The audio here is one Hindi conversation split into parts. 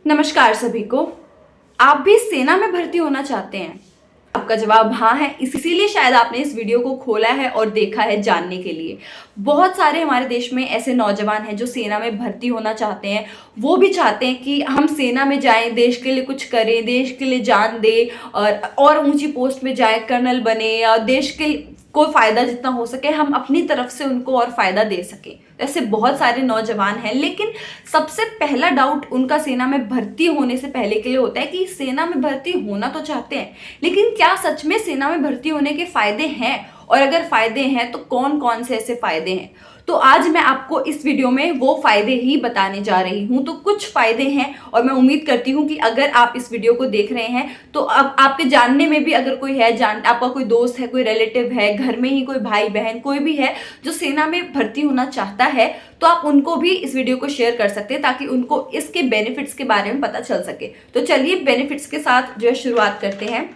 नमस्कार सभी को। आप भी सेना में भर्ती होना चाहते हैं? आपका जवाब हाँ है, इसीलिए शायद आपने इस वीडियो को खोला है और देखा है जानने के लिए। बहुत सारे हमारे देश में ऐसे नौजवान हैं जो सेना में भर्ती होना चाहते हैं। वो भी चाहते हैं कि हम सेना में जाएं, देश के लिए कुछ करें, देश के लिए जान दें और ऊंची पोस्ट में जाएं, कर्नल बने या देश के को फायदा जितना हो सके हम अपनी तरफ से उनको और फायदा दे सकें। ऐसे बहुत सारे नौजवान हैं, लेकिन सबसे पहला डाउट उनका सेना में भर्ती होने से पहले के लिए होता है कि सेना में भर्ती होना तो चाहते हैं, लेकिन क्या सच में सेना में भर्ती होने के फायदे हैं? और अगर फायदे हैं तो कौन कौन से ऐसे फायदे हैं? तो आज मैं आपको इस वीडियो में वो फायदे ही बताने जा रही हूँ। तो कुछ फायदे हैं और मैं उम्मीद करती हूँ कि अगर आप इस वीडियो को देख रहे हैं तो अब आपके जानने में भी अगर कोई है, आपका कोई दोस्त है, कोई रिलेटिव है, घर में ही कोई भाई बहन कोई भी है जो सेना में भर्ती होना चाहता है, तो आप उनको भी इस वीडियो को शेयर कर सकते हैं ताकि उनको इसके बेनिफिट्स के बारे में पता चल सके। तो चलिए बेनिफिट्स के साथ जो है शुरुआत करते हैं।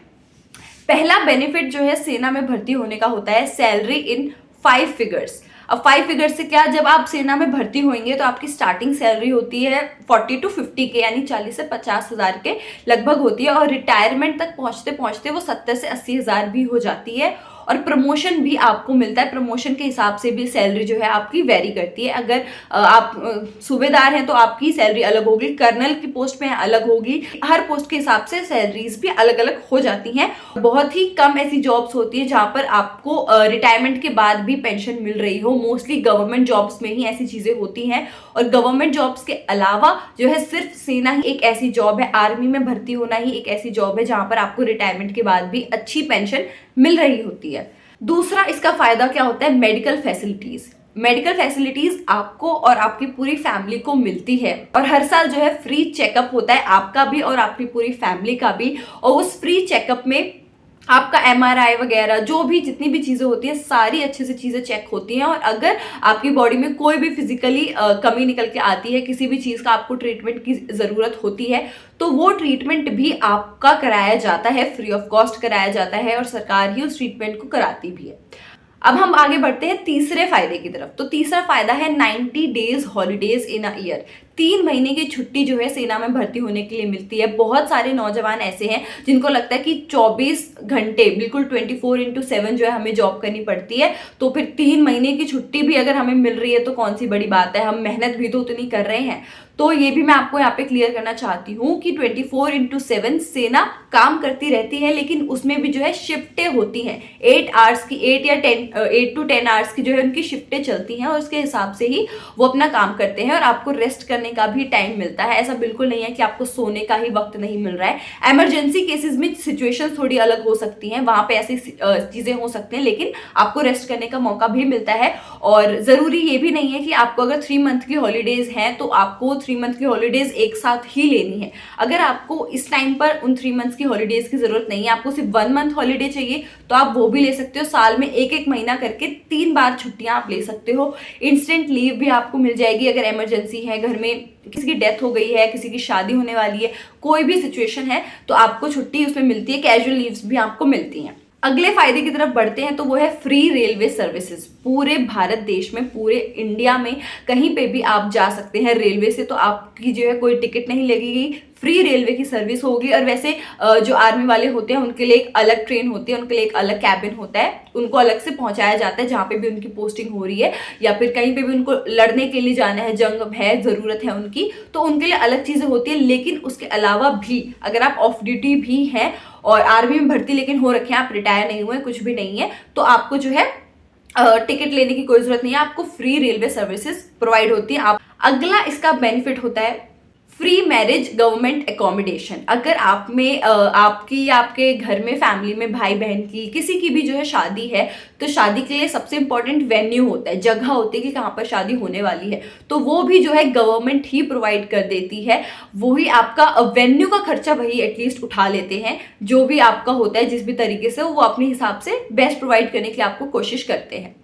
पहला बेनिफिट जो है सेना में भर्ती होने का होता है सैलरी इन 5 फिगर्स। अब 5 फिगर से क्या, जब आप सेना में भर्ती होंगे तो आपकी स्टार्टिंग सैलरी होती है 40 to 50 के, यानी 40 से 50 हज़ार के लगभग होती है और रिटायरमेंट तक पहुंचते पहुंचते वो 70 से 80 हज़ार भी हो जाती है। और प्रमोशन भी आपको मिलता है, प्रमोशन के हिसाब से भी सैलरी जो है आपकी वेरी करती है। अगर आप सूबेदार हैं तो आपकी सैलरी अलग होगी, कर्नल की पोस्ट में अलग होगी, हर पोस्ट के हिसाब से सैलरीज भी अलग अलग हो जाती हैं। बहुत ही कम ऐसी जॉब्स होती है जहां पर आपको रिटायरमेंट के बाद भी पेंशन मिल रही हो। मोस्टली गवर्नमेंट जॉब्स में ही ऐसी चीजें होती हैं। और गवर्नमेंट जॉब्स के अलावा जो है सिर्फ सेना ही एक ऐसी जॉब है, आर्मी में भर्ती होना ही एक ऐसी जॉब है जहां पर आपको रिटायरमेंट के बाद भी अच्छी पेंशन मिल रही होती है। दूसरा इसका फायदा क्या होता है, मेडिकल फैसिलिटीज। मेडिकल फैसिलिटीज आपको और आपकी पूरी फैमिली को मिलती है और हर साल जो है फ्री चेकअप होता है, आपका भी और आपकी पूरी फैमिली का भी। और उस फ्री चेकअप में आपका MRI वगैरह जो भी जितनी भी चीज़ें होती हैं सारी अच्छे से चीज़ें चेक होती हैं। और अगर आपकी बॉडी में कोई भी फिजिकली कमी निकल के आती है, किसी भी चीज़ का आपको ट्रीटमेंट की ज़रूरत होती है, तो वो ट्रीटमेंट भी आपका कराया जाता है, फ्री ऑफ कॉस्ट कराया जाता है और सरकार ही उस ट्रीटमेंट को कराती भी है। अब हम आगे बढ़ते हैं तीसरे फायदे की तरफ। तो तीसरा फायदा है 90 days holidays in a year. 3 महीने की छुट्टी जो है सेना में भर्ती होने के लिए मिलती है। बहुत सारे नौजवान ऐसे हैं जिनको लगता है कि 24 घंटे बिल्कुल 24/7 जो है हमें जॉब करनी पड़ती है, तो फिर 3 महीने की छुट्टी भी अगर हमें मिल रही है तो कौन सी बड़ी बात है, हम मेहनत भी तो उतनी कर रहे हैं। तो ये भी मैं आपको यहाँ पे क्लियर करना चाहती हूँ कि 24/7 सेना काम करती रहती है, लेकिन उसमें भी जो है शिफ्टें होती हैं। 8 आवर्स की, 8 to 10 आवर्स की जो है उनकी शिफ्टें चलती हैं और उसके हिसाब से ही वो अपना काम करते हैं और आपको रेस्ट करने का भी टाइम मिलता है। ऐसा बिल्कुल नहीं है कि आपको सोने का ही वक्त नहीं मिल रहा है। इमरजेंसी केसेस में सिचुएशन थोड़ी अलग हो सकती हैं, वहां पे ऐसी चीजें हो सकती हैं, लेकिन आपको रेस्ट करने का मौका भी मिलता है। और जरूरी ये भी नहीं है कि आपको अगर 3 मंथ की हॉलीडेज हैं तो आपको 3 मंथ की हॉलीडेज एक साथ ही लेनी है। अगर आपको इस टाइम पर उन 3 मंथ्स की हॉलीडेज की जरूरत नहीं है, आपको सिर्फ 1 मंथ हॉलीडे चाहिए, तो आप वो भी ले सकते हो। साल में एक महीना करके 3 बार छुट्टियां आप ले सकते हो। इंस्टेंट लीव भी आपको मिल जाएगी अगर इमरजेंसी है, घर में किसी की डेथ हो गई है, किसी की शादी होने वाली है, कोई भी सिचुएशन है तो आपको छुट्टी उसमें मिलती है। कैजुअल लीव्स भी आपको मिलती हैं। अगले फायदे की तरफ बढ़ते हैं तो वो है फ्री रेलवे सर्विसेज। पूरे भारत देश में, पूरे इंडिया में कहीं पे भी आप जा सकते हैं रेलवे से, तो आपकी जो है कोई टिकट नहीं लगेगी, फ्री रेलवे की सर्विस होगी। और वैसे जो आर्मी वाले होते हैं उनके लिए एक अलग ट्रेन होती है, उनके लिए एक अलग कैबिन होता है, उनको अलग से पहुंचाया जाता है जहाँ पे भी उनकी पोस्टिंग हो रही है या फिर कहीं पे भी उनको लड़ने के लिए जाना है, जंग है, जरूरत है उनकी, तो उनके लिए अलग चीजें होती है। लेकिन उसके अलावा भी अगर आप ऑफ ड्यूटी भी हैं और आर्मी में भर्ती लेकिन हो रखे हैं, आप रिटायर नहीं हुए, कुछ भी नहीं है, तो आपको जो है टिकट लेने की कोई जरूरत नहीं है, आपको फ्री रेलवे सर्विसेज प्रोवाइड होती है। आप अगला इसका बेनिफिट होता है फ्री मैरिज गवर्नमेंट एकोमोडेशन। अगर आप में आपकी या आपके घर में फैमिली में भाई बहन की किसी की भी जो है शादी है, तो शादी के लिए सबसे इंपॉर्टेंट वेन्यू होता है, जगह होती है कि कहाँ पर शादी होने वाली है, तो वो भी जो है गवर्नमेंट ही प्रोवाइड कर देती है। वही आपका वेन्यू का खर्चा वही एटलीस्ट उठा लेते हैं, जो भी आपका होता है जिस भी तरीके से वो अपने हिसाब से बेस्ट प्रोवाइड करने की आपको कोशिश करते हैं।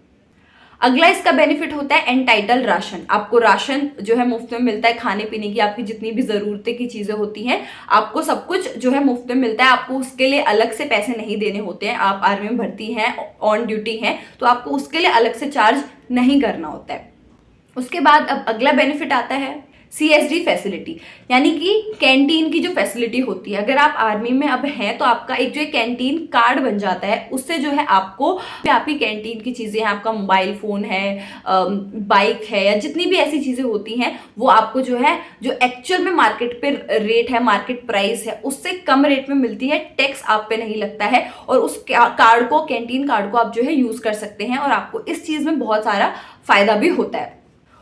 अगला इसका बेनिफिट होता है एंटाइटल राशन। आपको राशन जो है मुफ्त में मिलता है, खाने पीने की आपकी जितनी भी जरूरतें की चीजें होती हैं आपको सब कुछ जो है मुफ्त में मिलता है। आपको उसके लिए अलग से पैसे नहीं देने होते हैं। आप आर्मी में भर्ती हैं, ऑन ड्यूटी हैं, तो आपको उसके लिए अलग से चार्ज नहीं करना होता है। उसके बाद अब अगला बेनिफिट आता है CSD फैसिलिटी, यानी कि कैंटीन की जो फैसिलिटी होती है। अगर आप आर्मी में अब हैं तो आपका एक जो कैंटीन कार्ड बन जाता है, उससे जो है आपको आपकी कैंटीन की चीज़ें हैं, आपका मोबाइल फ़ोन है, बाइक है, या जितनी भी ऐसी चीज़ें होती हैं वो आपको जो है जो एक्चुअल में मार्केट पे रेट है, मार्केट प्राइस है, उससे कम रेट में मिलती है। टैक्स आप पे नहीं लगता है और उस कार्ड को, कैंटीन कार्ड को आप जो है यूज़ कर सकते हैं और आपको इस चीज़ में बहुत सारा फ़ायदा भी होता है।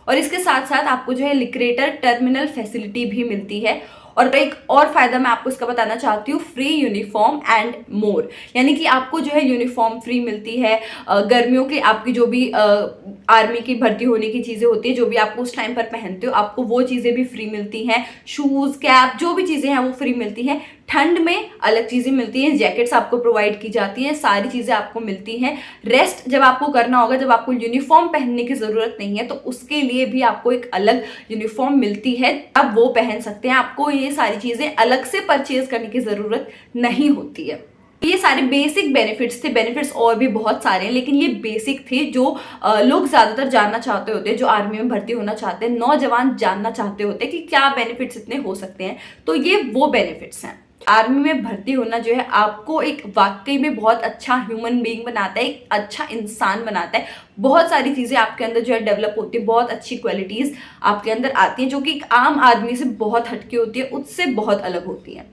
और इसके साथ साथ आपको जो है लिक्रेटर टर्मिनल फैसिलिटी भी मिलती है। और एक और फायदा मैं आपको इसका बताना चाहती हूँ, फ्री यूनिफॉर्म एंड मोर, यानी कि आपको जो है यूनिफॉर्म फ्री मिलती है। गर्मियों की आपकी जो भी आर्मी की भर्ती होने की चीज़ें होती है, जो भी आपको उस टाइम पर पहनते हो, आपको वो चीज़ें भी फ्री मिलती हैं। शूज़, कैप, जो भी चीज़ें हैं वो फ्री मिलती हैं। ठंड में अलग चीज़ें मिलती हैं, जैकेट्स आपको प्रोवाइड की जाती हैं, सारी चीज़ें आपको मिलती हैं। रेस्ट जब आपको करना होगा, जब आपको यूनिफॉर्म पहनने की ज़रूरत नहीं है, तो उसके लिए भी आपको एक अलग यूनिफॉर्म मिलती है, आप वो पहन सकते हैं। आपको ये सारी चीज़ें अलग से परचेज करने की ज़रूरत नहीं होती है। ये सारे बेसिक बेनिफिट्स थे। बेनिफिट्स और भी बहुत सारे हैं, लेकिन ये बेसिक थे जो लोग ज़्यादातर जानना चाहते होते हैं, जो आर्मी में भर्ती होना चाहते हैं, नौजवान जानना चाहते होते हैं कि क्या बेनिफिट्स इतने हो सकते हैं। तो ये वो बेनिफिट्स हैं। आर्मी में भर्ती होना जो है आपको एक वाकई में बहुत अच्छा ह्यूमन बीइंग बनाता है, एक अच्छा इंसान बनाता है। बहुत सारी चीज़ें आपके अंदर जो है डेवलप होती है, बहुत अच्छी क्वालिटीज़ आपके अंदर आती हैं जो कि एक आम आदमी से बहुत हटके होती है, उससे बहुत अलग होती हैं।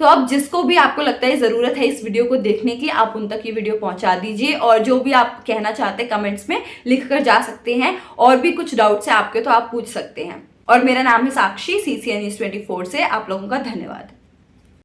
तो अब जिसको भी आपको लगता है ज़रूरत है इस वीडियो को देखने की, आप उन तक ये वीडियो पहुंचा दीजिए और जो भी आप कहना चाहते हैं कमेंट्स में लिख कर जा सकते हैं। और भी कुछ डाउट्स हैं आपके तो आप पूछ सकते हैं। और मेरा नाम है साक्षी, CCN News 24 से। आप लोगों का धन्यवाद।